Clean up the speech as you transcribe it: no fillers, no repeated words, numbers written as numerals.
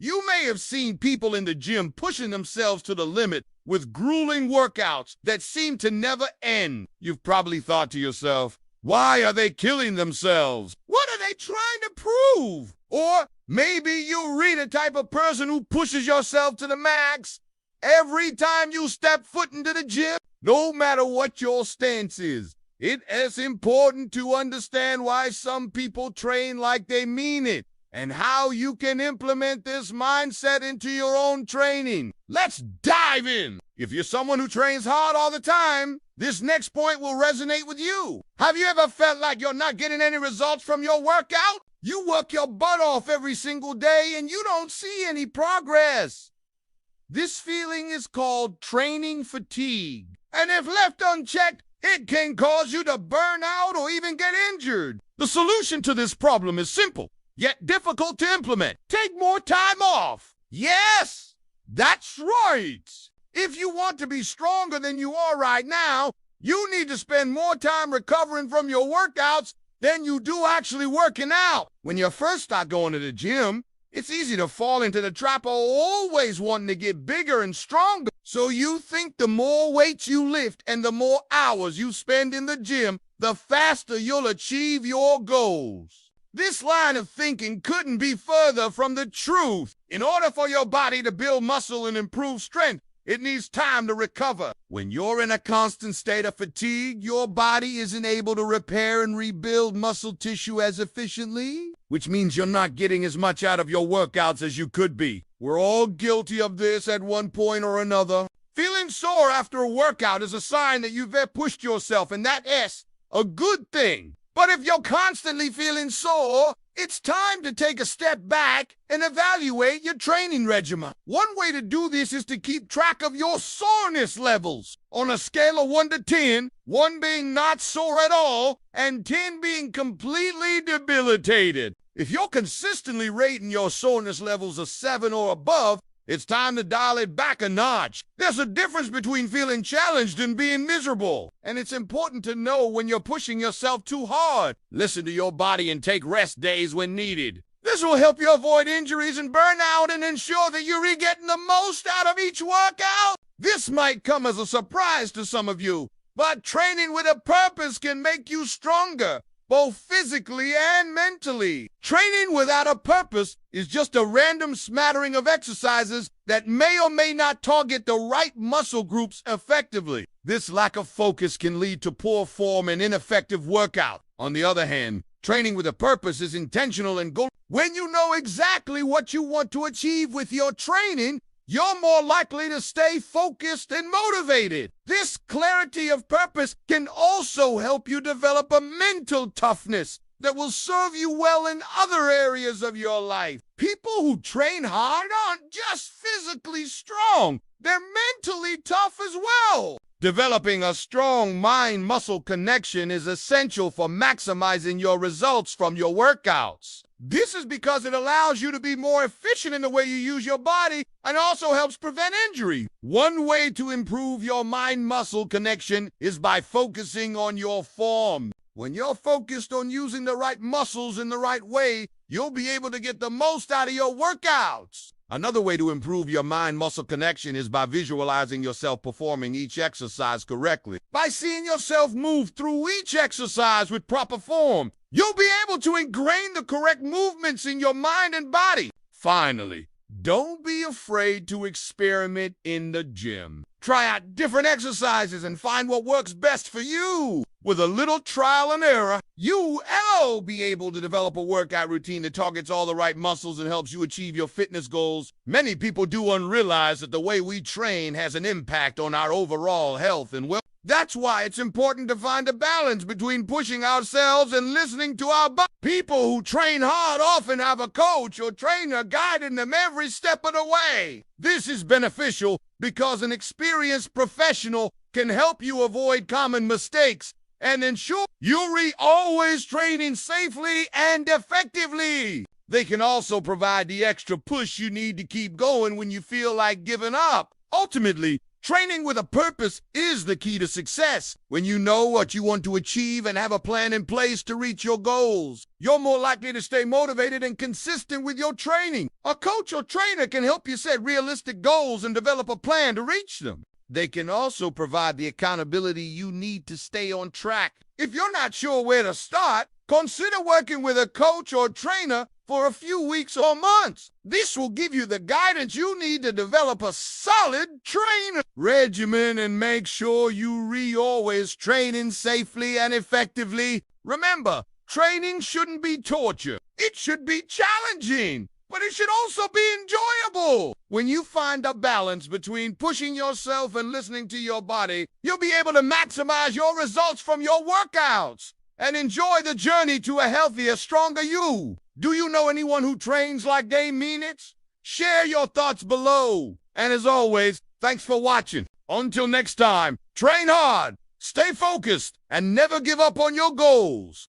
You may have seen people in the gym pushing themselves to the limit with grueling workouts that seem to never end. You've probably thought to yourself, why are they killing themselves? What are they trying to prove? Or maybe you'll read a type of person who pushes yourself to the max every time you step foot into the gym. No matter what your stance is, it is important to understand why some people train like they mean it and how you can implement this mindset into your own training. Let's dive in. If you're someone who trains hard all the time, this next point will resonate with you. Have you ever felt like you're not getting any results from your workout? You work your butt off every single day and you don't see any progress. This feeling is called training fatigue. And if left unchecked, it can cause you to burn out or even get injured. The solution to this problem is simple, yet difficult to implement. Take more time off. Yes, that's right. If you want to be stronger than you are right now, you need to spend more time recovering from your workouts than you do actually working out. When you first start going to the gym, it's easy to fall into the trap of always wanting to get bigger and stronger. So you think the more weights you lift and the more hours you spend in the gym, the faster you'll achieve your goals. This line of thinking couldn't be further from the truth. In order for your body to build muscle and improve strength, it needs time to recover. When you're in a constant state of fatigue, your body isn't able to repair and rebuild muscle tissue as efficiently, which means you're not getting as much out of your workouts as you could be. We're all guilty of this at one point or another. Feeling sore after a workout is a sign that you've pushed yourself, and that's a good thing. But if you're constantly feeling sore, it's time to take a step back and evaluate your training regimen. One way to do this is to keep track of your soreness levels. On a scale of 1 to 10, 1 being not sore at all, and 10 being completely debilitated. If you're consistently rating your soreness levels a 7 or above, it's time to dial it back a notch. There's a difference between feeling challenged and being miserable. And it's important to know when you're pushing yourself too hard. Listen to your body and take rest days when needed. This will help you avoid injuries and burnout and ensure that you're getting the most out of each workout. This might come as a surprise to some of you, but training with a purpose can make you stronger, both physically and mentally. Training without a purpose is just a random smattering of exercises that may or may not target the right muscle groups effectively. This lack of focus can lead to poor form and ineffective workout. On the other hand, training with a purpose is intentional and goal. When you know exactly what you want to achieve with your training, you're more likely to stay focused and motivated. This clarity of purpose can also help you develop a mental toughness that will serve you well in other areas of your life. People who train hard aren't just physically strong, they're mentally tough as well. Developing a strong mind-muscle connection is essential for maximizing your results from your workouts. This is because it allows you to be more efficient in the way you use your body and also helps prevent injury. One way to improve your mind-muscle connection is by focusing on your form. When you're focused on using the right muscles in the right way, you'll be able to get the most out of your workouts. Another way to improve your mind-muscle connection is by visualizing yourself performing each exercise correctly. By seeing yourself move through each exercise with proper form, you'll be able to ingrain the correct movements in your mind and body. Finally, don't be afraid to experiment in the gym. Try out different exercises and find what works best for you. With a little trial and error, you'll be able to develop a workout routine that targets all the right muscles and helps you achieve your fitness goals. Many people do unrealize that the way we train has an impact on our overall health and well. That's why it's important to find a balance between pushing ourselves and listening to our body. People who train hard often have a coach or trainer guiding them every step of the way. This is beneficial because an experienced professional can help you avoid common mistakes and ensure you're always training safely and effectively. They can also provide the extra push you need to keep going when you feel like giving up. Ultimately, Training with a purpose is the key to success. When you know what you want to achieve and have a plan in place to reach your goals, you're more likely to stay motivated and consistent with your training. A coach or trainer can help you set realistic goals and develop a plan to reach them. They can also provide the accountability you need to stay on track. If you're not sure where to start, consider working with a coach or trainer for a few weeks or months. This will give you the guidance you need to develop a solid training regimen and make sure you always training safely and effectively. Remember, training shouldn't be torture. It should be challenging, but it should also be enjoyable. When you find a balance between pushing yourself and listening to your body, you'll be able to maximize your results from your workouts and enjoy the journey to a healthier, stronger you. Do you know anyone who trains like they mean it? Share your thoughts below. And as always, thanks for watching. Until next time, train hard, stay focused, and never give up on your goals.